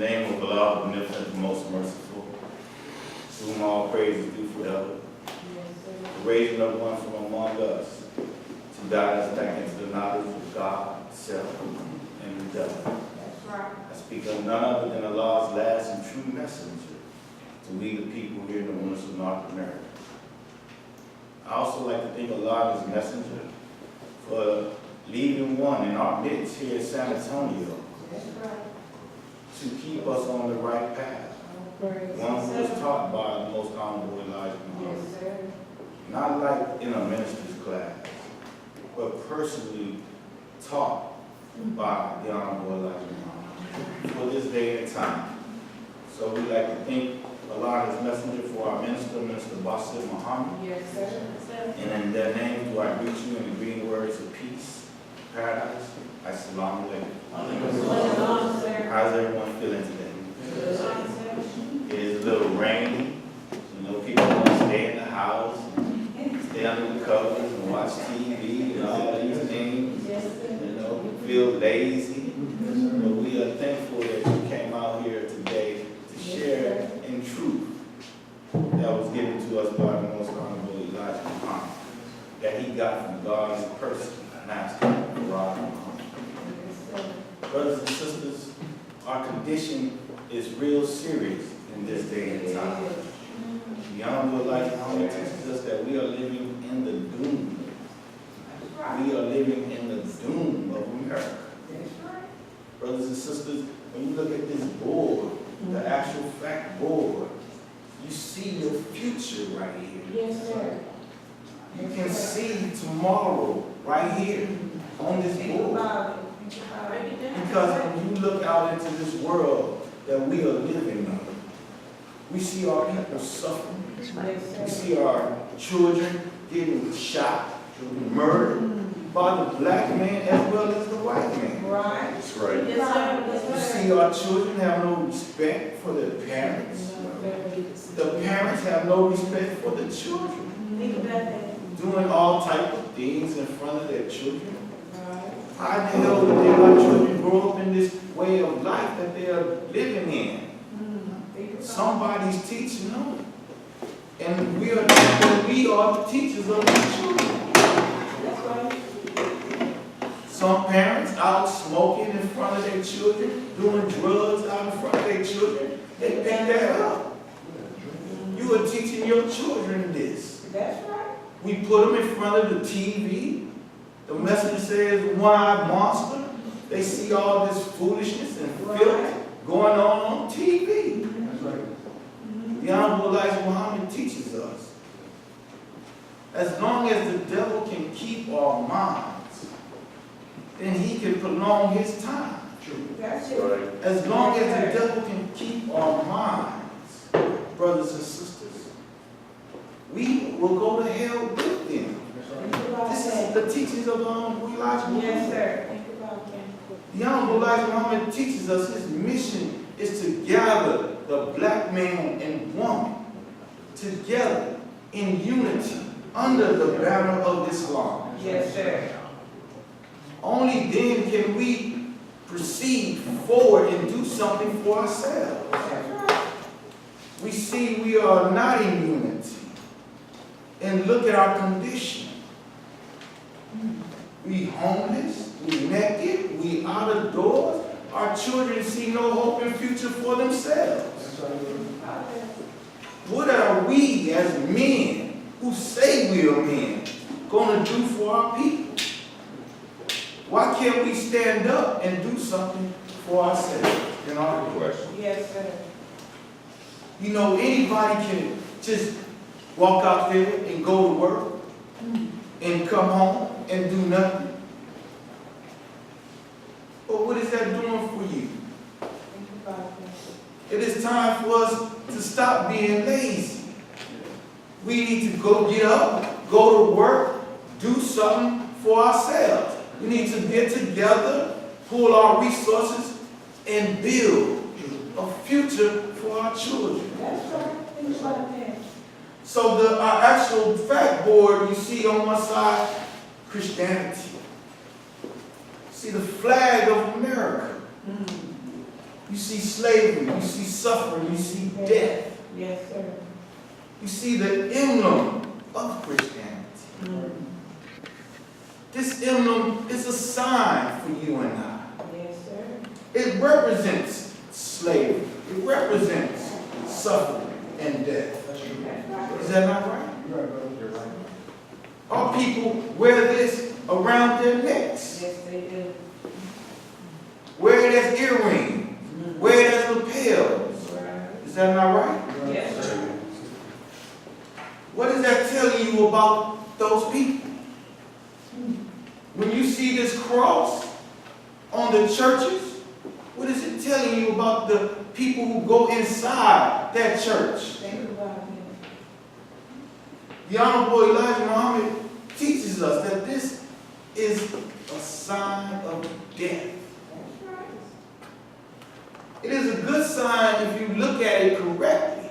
name of Allah, beneficent, the most merciful, to whom all praise is due forever. The raising of one from among us to guide us back into the knowledge of God, self, and the devil. I speak of none other than Allah's last and true messenger to lead the people here in the wilderness of North America. I also like to thank Allah as messenger for leading one in our midst here in San Antonio to keep us on the right path. One who was taught by the most honorable Elijah Muhammad. Not like in a minister's class, but personally taught by the honorable Elijah Muhammad for this day and time. So we like to thank Allah as messenger for our minister, Minister Basit Muhammad. Yes, sir. And in their name do I greet you in the greeting words of peace, paradise. Assalamu alaikum. How's everyone feeling today? It is a little rainy. You know, people want to stay in the house, stay under the covers and watch TV and all these things. You know, feel lazy. But we are thankful that you came out here today to share in truth that was given to us by the most honorable Elijah Muhammad, that he got from God's person, Master Elijah Muhammad. Brothers and sisters, our condition is real serious in this day and time. The Honorable Elijah Muhammad teaches us that we are living in the doom. We are living in the doom of America. Brothers and sisters, when you look at this board, the actual fact board, you see your future right here. Yes, sir. You can see tomorrow right here on this board. Because when you look out into this world that we are living in, we see our people suffering. We see our children getting shot, murdered by the black man as well as the white man. Right. That's right. You see our children have no respect for their parents. The parents have no respect for the children. Doing all type of things in front of their children. How the hell did our children grow up in this way of life that they are living in? Somebody's teaching them. And we are the teachers of the children. Some parents out smoking in front of their children, doing drugs out in front of their children. They pick that up. You are teaching your children this. That's right. We put them in front of the TV. The messenger says, one-eyed monster. They see all this foolishness and filth going on TV. That's right. The Honorable Elijah Muhammad teaches us, as long as the devil can keep our minds, then he can prolong his time. That's That's it. right. As long as the devil can keep our minds, brothers and sisters, we will go to hell with them. This is the teachings of the Honorable Elijah Muhammad. Yes, sir. The Honorable Elijah Muhammad teaches us his mission is to gather the black man and woman together in unity under the banner of Islam. Yes, sir. Only then can we proceed forward and do something for ourselves. That's right. We see we are not in unity. And look at our condition. We homeless, we naked, we out of doors. Our children see no hope and future for themselves. What are we as men who say we are men going to do for our people? Why can't we stand up and do something for ourselves in our question? Yes, sir. You know, anybody can just walk out there and go to work and come home and do nothing. But what is that doing for you? It is time for us to stop being lazy. We need to go get up, go to work, do something for ourselves. We need to get together, pull our resources, and build a future for our children. That's right. Think about that. So our actual fact board, you see on one side, Christianity. See the flag of America. You see slavery, you see suffering, you see death. Yes, sir. You see the emblem of Christianity. This emblem is a sign for you and I. Yes, sir. It represents slavery. It represents suffering and death. Is that not right? Our people wear this around their necks. Yes, they do. Wear it as earrings. Wear it as lapels. Right. Is that not right? Yes, sir. What is that telling you about those people? When you see this cross on the churches, what is it telling you about the people who go inside that church? Think about it. The Honorable Elijah Muhammad teaches us that this is a sign of death. That's right. It is a good sign if you look at it correctly.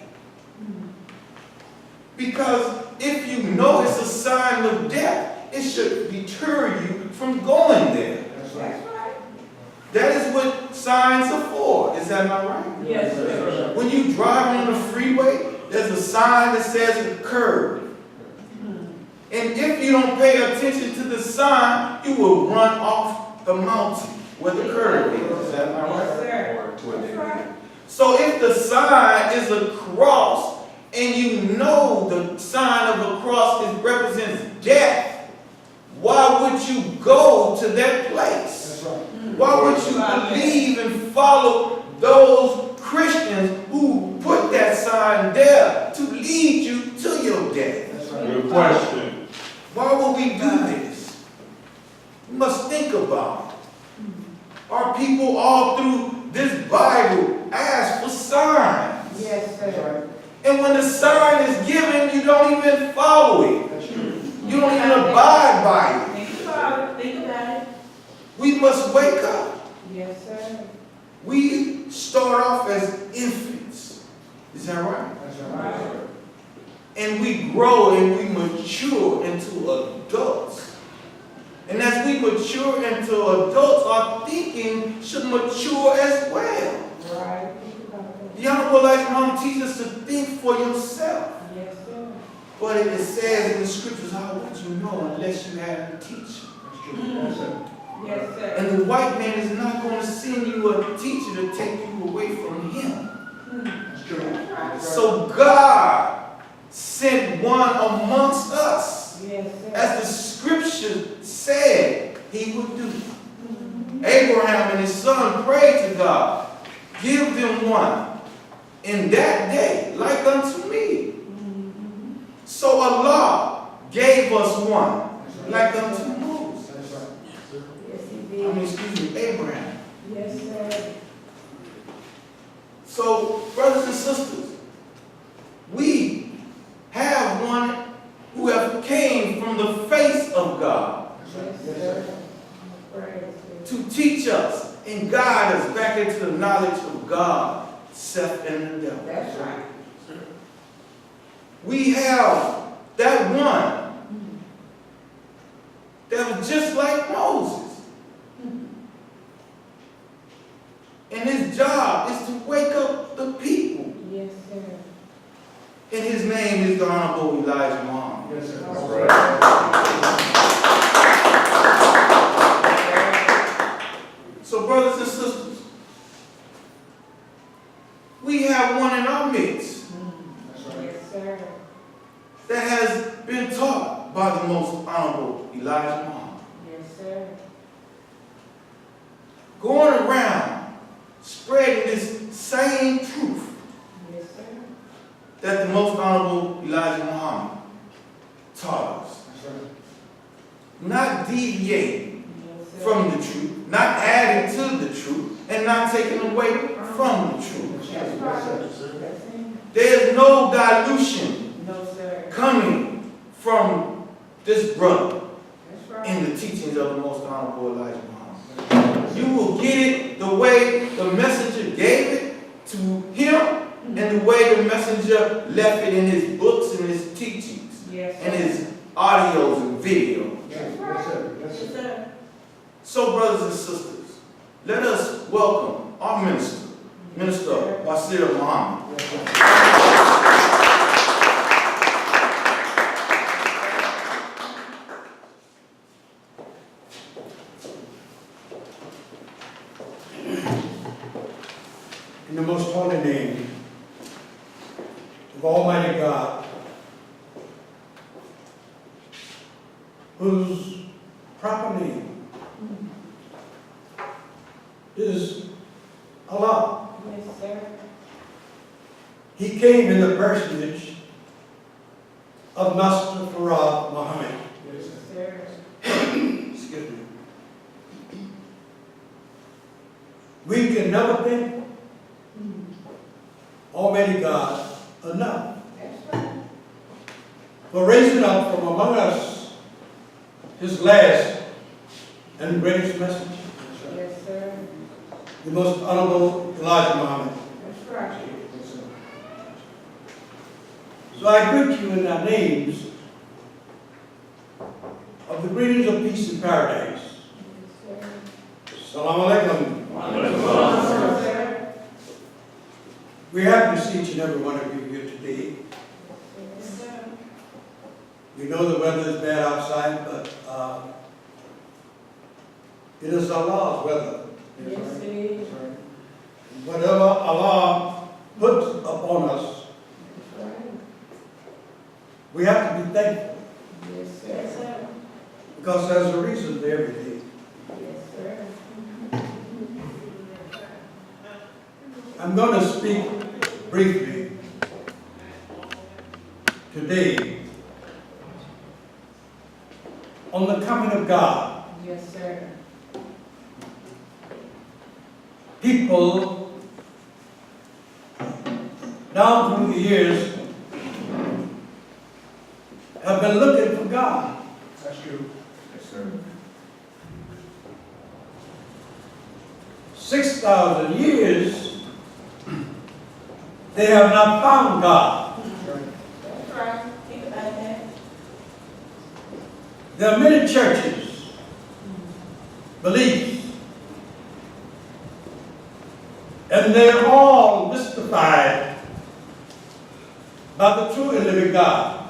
Because if you know it's a sign of death, it should deter you from going there. That's right. That is what signs are for. Is that not right? Yes, sir. When you drive on the freeway, there's a sign that says curb. And if you don't pay attention to the sign, you will run off the mountain where the curb is. Is that not Yes, right? sir. That's right. So if the sign is a cross, and you know the sign of a cross represents death, why would you go to that place? Why would you believe and follow those Christians who put that sign there to lead you to your death? Good question. Why would we do this? We must think about it. Our people all through this Bible ask for signs. Yes, sir. And when the sign is given, you don't even follow it. You don't even abide by it. Think about it. Think about it. We must wake up. Yes, sir. We start off as infants. Is that right? Right. And we grow and we mature into adults. And as we mature into adults, our thinking should mature as well. Right. Think about it. The Honorable Elijah Muhammad teaches us to think for yourself. Yes, sir. But it says in the scriptures, how would you know unless you have a teacher? Yes, sir. And the white man is not going to send you a teacher to take you away from him. So God sent one amongst us, Yes, sir. as the scripture said he would do. Abraham and his son prayed to God, give them one in that day, like unto me. So Allah gave us one, like unto Moses. Yes, he Excuse me, Abraham. Yes, sir. So, brothers and sisters, we have one who have came from the face of God Yes, sir. Praise to teach us and guide us back into the knowledge of God, self, and the devil. That's right. We have that one that was just like Moses. And his job is to wake up the people. Yes, sir. And his name is the Honorable Elijah Muhammad. Yes, sir. That's So, brothers and sisters, we have one in our midst Yes, sir. that has been taught by the most honorable Elijah Muhammad. Yes, sir. Going around spreading this same truth Yes, sir. that the most honorable Elijah Muhammad taught us. Not deviating Yes, sir. from the truth, not adding to the truth, and not taking away from the truth. That's right. That's it. There's no dilution No, sir. coming from this brother That's right. in the teachings of the most honorable Elijah Muhammad. You will get it the way the messenger gave it to him and the way the messenger left it in his books and his teachings Yes, and sir. his audios and videos. That's right. Yes, sir. So, brothers and sisters, let us welcome our minister, Minister Basir Muhammad. Yes, sir. In the most holy name of Almighty God, whose proper name is Allah. Yes, sir. He came in the personage of Master Farad Muhammad. Yes, sir. Excuse me. We can never thank Almighty God enough That's right. for raising up from among us His last and greatest message, Yes, sir. the most honorable Elijah Muhammad. That's right. So I greet you in the names of the greetings of peace and paradise. Yes, sir. Assalamu alaikum. Yes, sir. We're happy to see each and every one of you here today. Yes, sir. We know the weather is bad outside, but it is Allah's weather. Yes, it is. Whatever Allah puts upon us, That's right. we have to be thankful Yes, sir. because there's a reason for everything. Yes, sir. I'm going to speak briefly today on the coming of God. Yes, sir. People down through the years have been looking for God. That's true. Yes, sir. 6,000 years, they have not found God. That's right. Think about that. There are many churches, beliefs, and they're all mystified by the true and living God,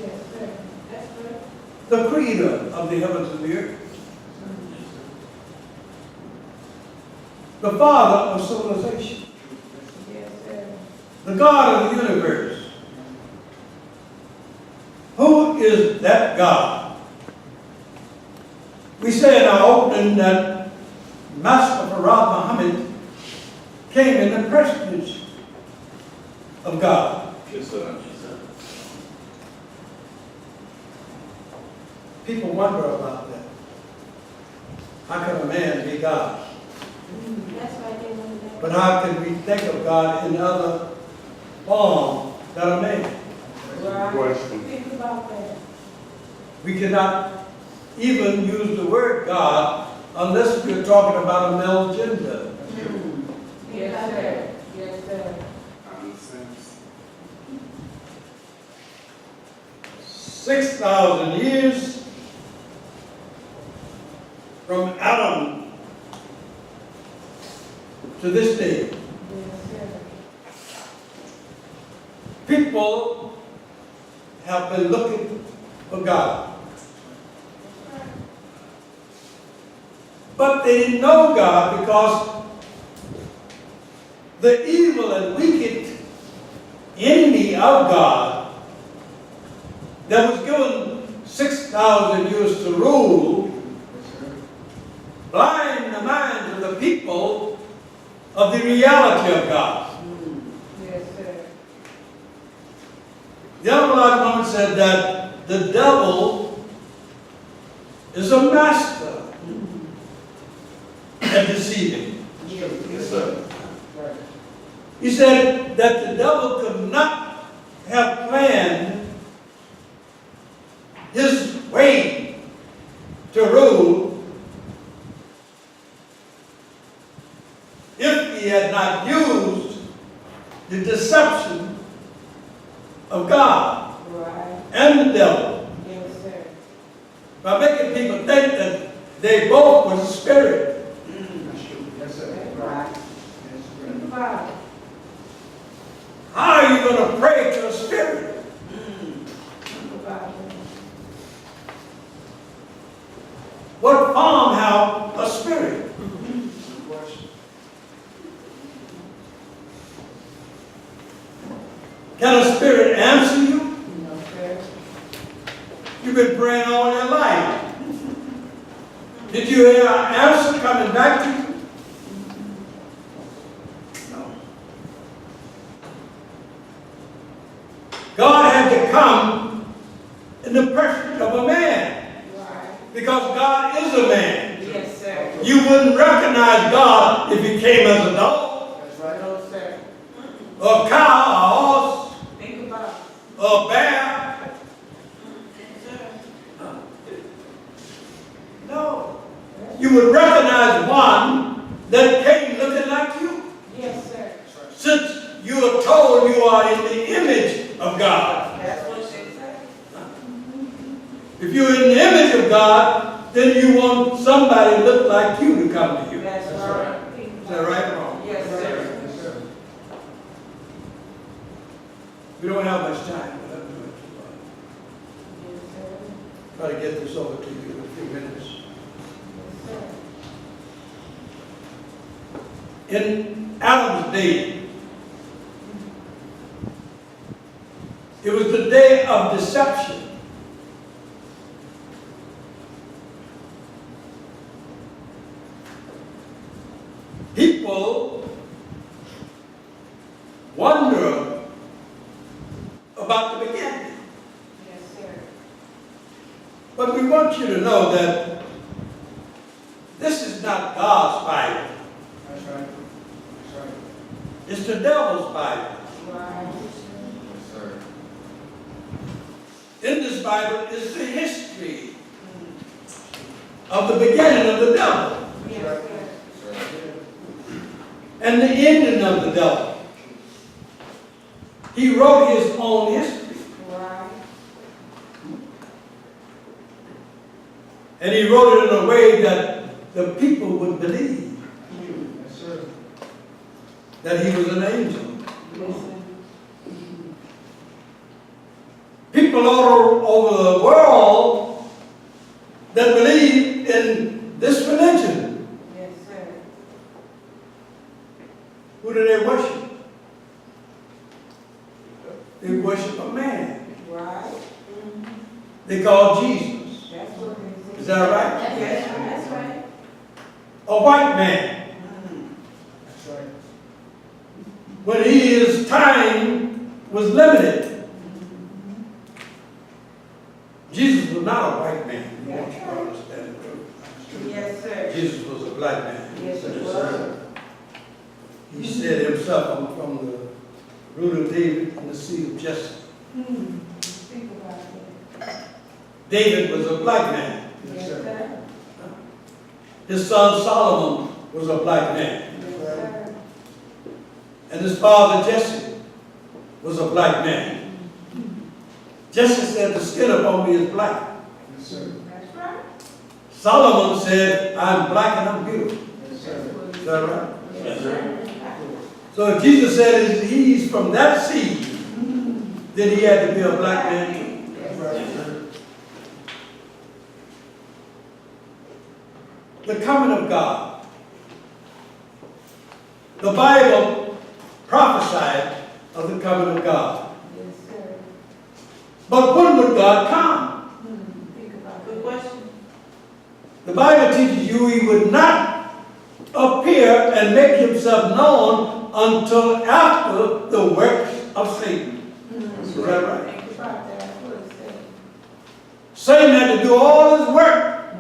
Yes, sir. That's right. the creator of the heavens and the earth, the father of civilization, Yes, sir. the God of the universe. Who is that God? We say in our opening that Master Farad Muhammad came in the personage of God. Yes, sir. People wonder about that. How can a man be God? That's why they want that. But how can we think of God in other form than a man? Right. Question. Think about that. We cannot even use the word God unless we're talking about a male gender. Yes, sir. Yes, sir. 6,000 years from Adam to this day, Yes, sir. people have been looking for God. But they didn't know God because the evil and wicked enemy of God that was given 6,000 years to rule blind the minds of the people of the reality of God. Yes, sir. The Honorable Muhammad said that the devil is a master at deceiving. Yes, sir. He said that the devil could not have planned his way to rule if he had not used the deception of God Right. and the devil Yes, sir. by making people think that they both were spirit. That's right. about it. How are you going to pray to a spirit? Think about it. What form have a spirit? Can a spirit answer you? No, sir. You've been praying all your life. Did you hear an answer coming back to you? No. God had to come in the person of a man, Right. because God is a man. Yes, sir. You wouldn't recognize God if he came as a dog, No, sir. or a cow, or a horse, Think about it. or a bear. No. You would recognize one that came looking like you. Yes, sir. Since you are told you are in the image of God. That's what she said. If you're in the image of God, then you want somebody to look like you to come to you. That's right. Is that right or wrong? Yes, sir. We don't have much time, but I'm going Yes, sir. to try to get this over to you in a few minutes. Yes, sir. In Adam's day, it was the day of deception. People wonder about the beginning. Yes, sir. But we want you to know that this is not God's Bible. That's right. That's right. It's the devil's Bible. Right. In this Bible is the history of the beginning of the devil Yes, sir. and the ending of the devil. He wrote his own history. Right. And he wrote it in a way that the people would believe Yes, sir. that he was an angel. Listen. People all over the world that believe in this religion, Yes, sir. who do they worship? They worship a man Right. they call Jesus. That's what it Is that right? Yes, sir. That's right. A white man. That's right. When his time was limited. Jesus was not a white man. I want you to understand it. Yes, sir. Jesus was a black man. Yes, it was. He said himself, I'm from the root of David and the seed of Jesse. Think about it. David was a black man. Yes, sir. His son Solomon was a black man. Yes, sir. And his father Jesse was a black man. Jesse said, the skin upon me is black. Yes, sir. That's right. Solomon said, I'm black and I'm beautiful. Yes, sir. Is that right? Yes, sir. So if Jesus said he's from that seed, then he had to be a black man too. That's right, sir. The coming of God. The Bible prophesied of the coming of God. Yes, sir. But when would God come? Think about it. Good question. The Bible teaches you he would not appear and make himself known until after the works of Satan. Is that right? Think about that. That's what it said. Satan had to do all his work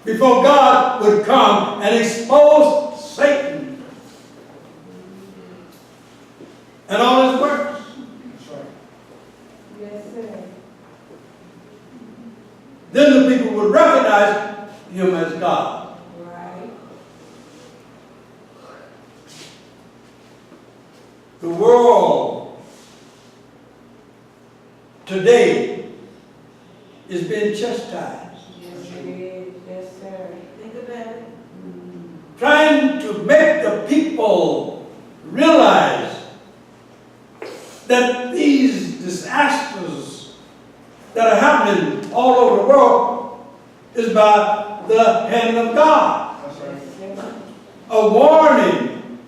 before God would come and expose Satan and all his works. That's right. Yes, sir. Then the people would recognize him as God. Right. The world today is being chastised, Yes, it is. Yes, sir. Think about it. trying to make the people that are happening all over the world is by the hand of God. That's right. A warning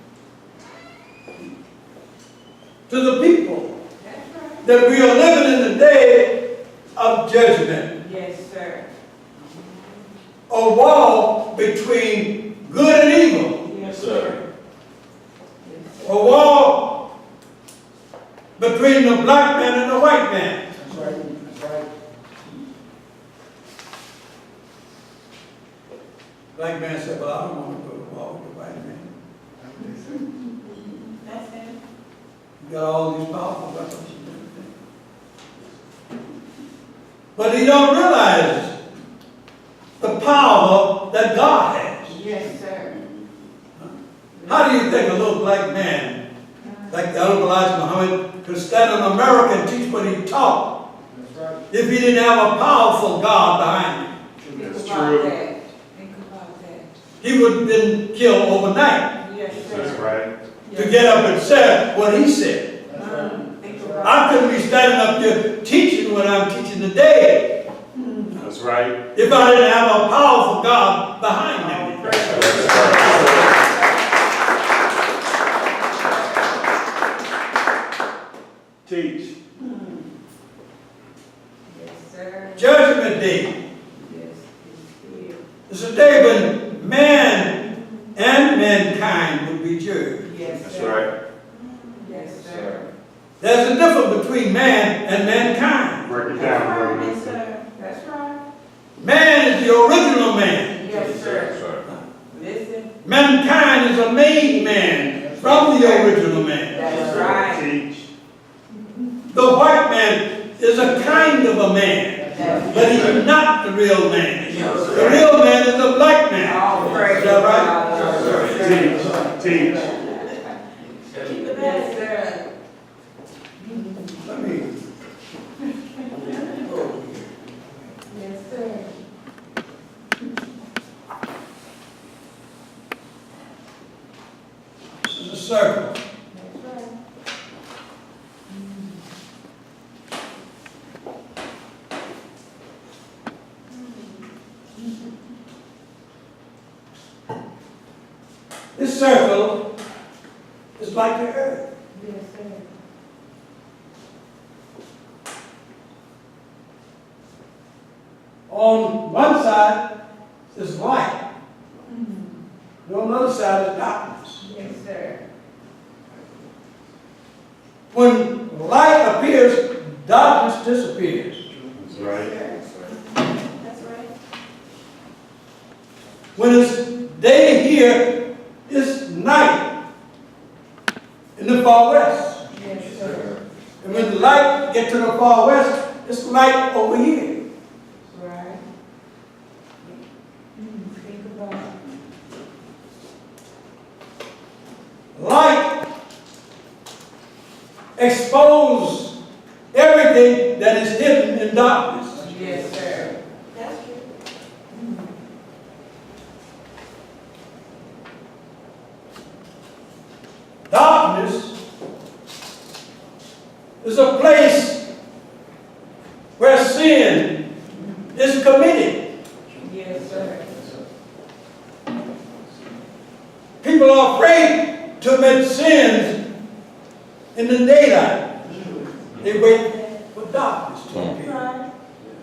to the people That's right. that we are living in the day of judgment. Yes, sir. A wall between good and evil. Yes, sir. A wall between the black man and the white man. That's right. That's right. Black man said, well, I don't want to go to the wall with the white man. That's it. You got all these powerful weapons and everything. But he don't realize the power that God has. Yes, sir. How do you think a little black man, like the Honorable Elijah Muhammad, could stand in America and teach what he taught That's right. if he didn't have a powerful God behind him? Think about that. Think about that. He would have been killed overnight Yes, That's sir. right. to get up and say what he said. That's right. Think about I couldn't be standing up here teaching what I'm teaching today That's right. if I didn't have a powerful God behind me. Teach. Yes, sir. Judgment Day Yes, it's here. is a day when man and mankind will be judged. Yes, That's sir. right. Yes, sir. There's a difference between man and mankind. Break it That's down, right, brother. yes, sir. That's right. Man is the original man. Yes, sir. Listen. Mankind is a made man from the original man. That's right. Teach. The white man is a kind of a man, That's but he's not the real man. Yes, The sir. real man is a black man. All praise Is that right? God. Teach. Teach. Yes, sir. Let me. Yes, sir. This is a circle. That's right. This circle is like the earth. Yes, sir. On one side is light, and on the other side is darkness. Yes, sir. When light appears, darkness disappears. That's right. That's right. When it's day here, it's night in the far west. Yes, sir. And when the light gets to the far west, it's light over here. Right. Think about it. Light exposes everything that is hidden in darkness. Yes, sir. That's true. Darkness is a place where sin is committed. Yes, sir. People are afraid to commit sins in the daylight. They wait for darkness to appear. Right.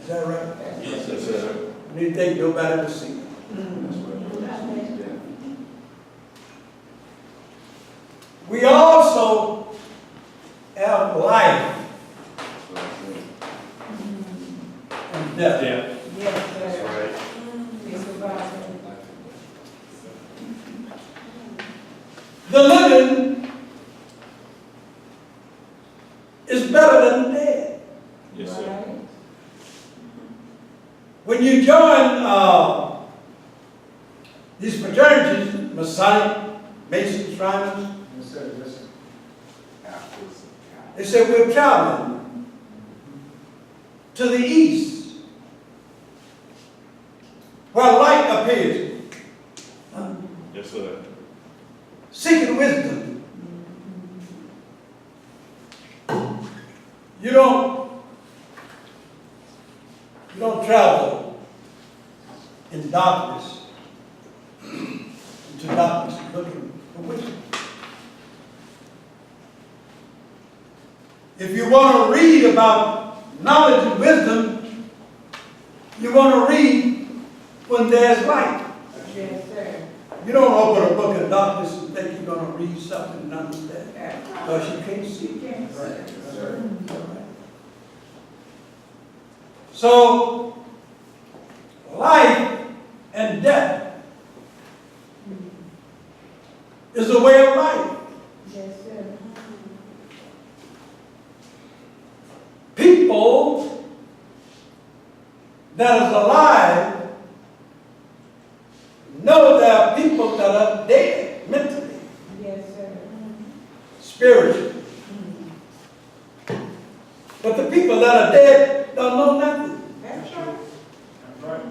Is that right? Yes, sir. And they think nobody will see. We also have life and death. Yeah. Yes, That's sir. right. Think about it. The living is better than the dead. Yes, sir. Right. When you join these fraternities, Masonic, Masons, Shriners, Yes, sir. Yes, sir. they say we're traveling to the east, where light appears, Yes, sir. seeking wisdom. You don't darkness. Into darkness, looking for wisdom. If you want to read about knowledge and wisdom, you want to read when there's light. Yes, sir. You don't open a book of darkness and think you're going to read something and understand. Because you can't see. So, life and death is a way of life. Yes, sir. People that is alive know there are people that are dead mentally, Yes, sir. spiritually. But the people that are dead don't know nothing. That's right. That's right.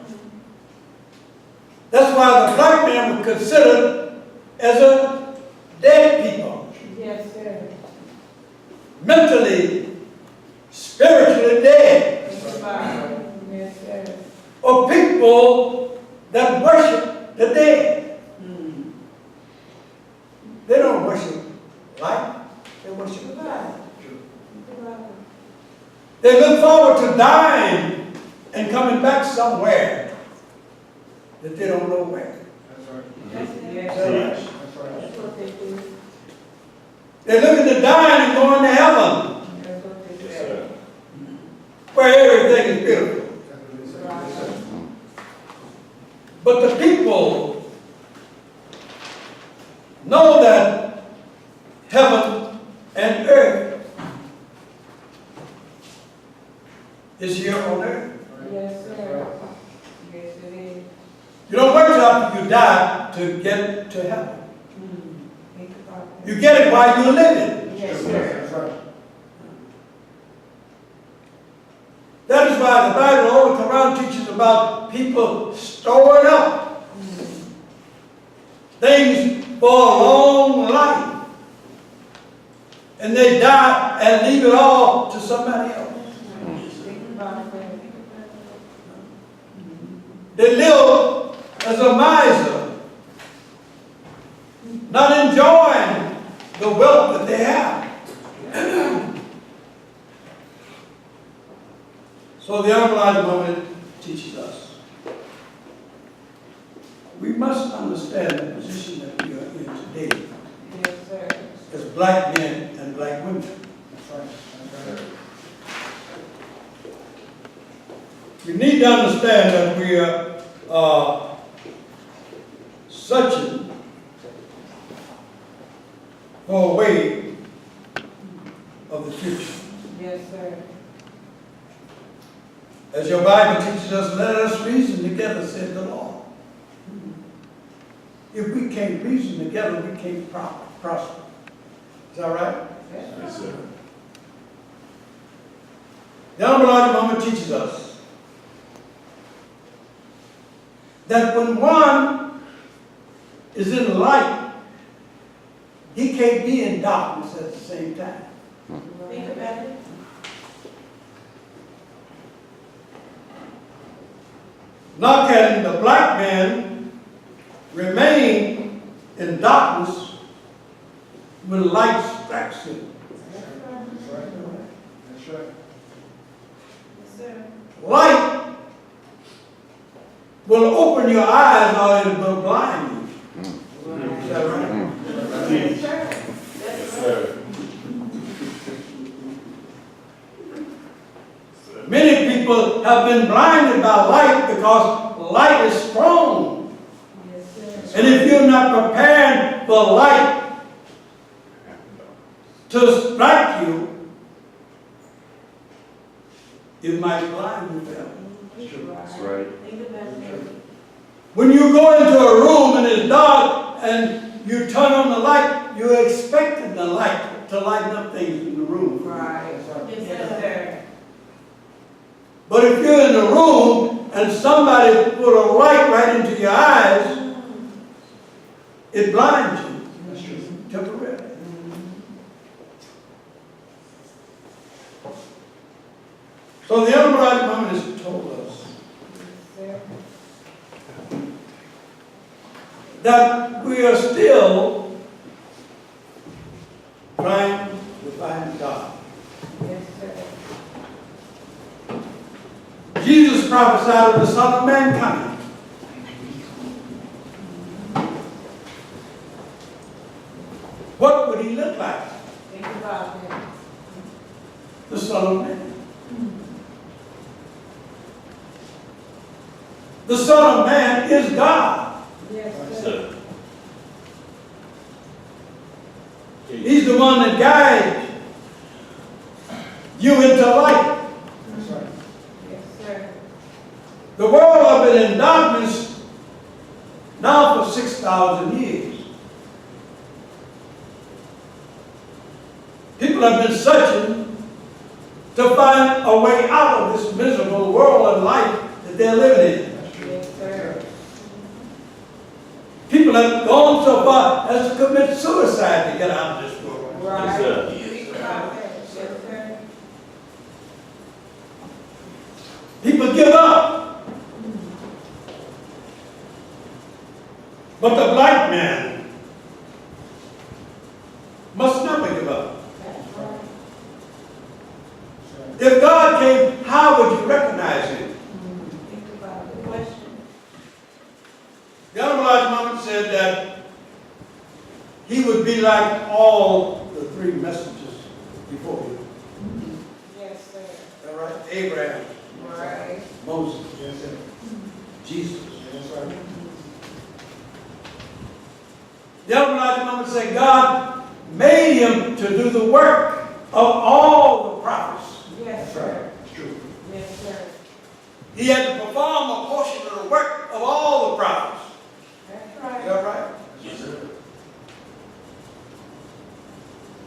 That's why the black man was considered as a dead people, Yes, sir. mentally, spiritually dead, Think about it. Yes, sir. or people that worship the dead. They don't worship life, they worship life. Think about it. They look forward to dying and coming back somewhere that they don't know where. That's right. Yes, Is that right? That's right. That's what they do. They're looking to die and going to heaven, That's what they Yes, say. sir. where everything is beautiful. That's what they say. Yes, sir. But the people know that heaven and earth is here on earth. Yes, sir. Yes, it is. You don't wait till after you die to get to heaven. Think about it. You get it while you're living. Yes, sir. That's right. That is why the Bible, all the Quran teaches about people storing up things for a long life. And they die and leave it all to somebody else. Think about it. They live as a miser, not enjoying the wealth that they have. So the Honorable Moment teaches us. We must understand the position that we are in today Yes, sir. as black men and black women. That's right. That's right. We need to understand that we are searching for a way of the future. Yes, sir. As your Bible teaches us, let us reason together, said the Lord. If we can't reason together, we can't prosper. Is that right? Yes, sir. The Honorable Moment teaches us that when one is in light, he can't be in darkness at the same time. Think about it. Nor can the black man remain in darkness when light strikes him. That's right. That's right. Yes, sir. Light will open your eyes or it will blind you. Is that right? Yes, sir. Yes, sir. Many people have been blinded by light because light is strong. Yes, sir. And if you're not prepared for light to strike you, it might blind you forever. That's right. Think about it. When you go into a room and it's dark and you turn on the light, you're expecting the light to lighten up things in the room. Right. Yes, sir. But if you're in the room and somebody put a light right into your eyes, it blinds you. That's true. Temporarily. So the Honorable Moment has told us Yes, sir. that we are still trying to find God. Yes, sir. Jesus prophesied of the Son of Man coming. What would he look like? Think about it. The Son of Man. The Son of Man is God. Yes, Yes, sir. sir. He's the one that guides you into light. That's right. Yes, sir. The world has been in darkness now for 6,000 years. People have been searching to find a way out of this miserable world and life that they're living in. Yes, sir. People have gone so far as to commit suicide to get out of this world. Right. Yes, sir. Think about that. Yes, sir. People give up. But the black man must never give up. That's right. That's right. If God came, how would you recognize him? Think about the question. The Honorable Elijah Muhammad said that he would be like all the three messengers before him. Yes, sir. All right? Abraham, Right. Moses, Yes, sir. Jesus. Yes, sir. The Honorable Elijah Muhammad said God made him to do the work of all the prophets. Yes, That's right. sir. It's true. Yes, sir. He had to perform a portion of the work of all the prophets. That's Is right. that right? Yes, sir.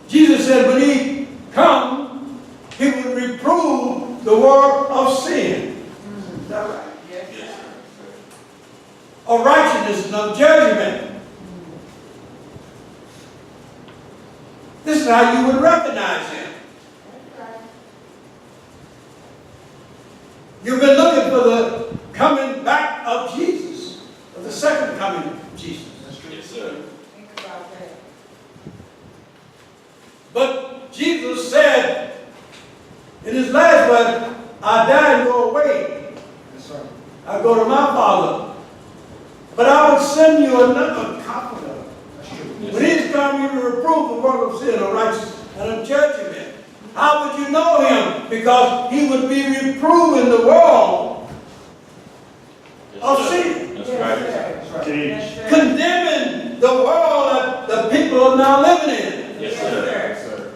Jesus said when he come, he would reprove the work of sin. Is that right? Yes, Yes, sir. sir. Of righteousness and of judgment. This is how you would recognize him. That's right. You've been looking for the coming back of Jesus, or the second coming of Jesus. That's true. Yes, sir. Think about that. But Jesus said in his last word, I die and go away. Yes, sir. I go to my Father. But I will send you another comforter. That's true. When he's come, you will reprove the work of sin, of righteousness, and of judgment. How would you know him? Because he would be reproving the world Yes, of sir. sin. That's Yes, right. sir. That's right. Yes, sir. Condemning the world that the people are now living in. Yes, Yes, sir. sir. Yes, sir.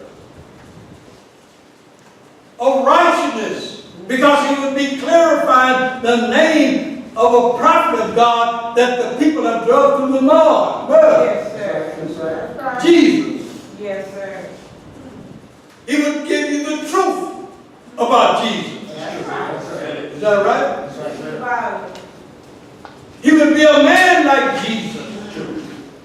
Of righteousness. Because he would be clarifying the name of a prophet of God that the people have drugged through the mud. Yes, sir. Yes, sir. That's right. Jesus. Yes, sir. He would give you the truth about Jesus. That's true. Yes, sir. Is that right?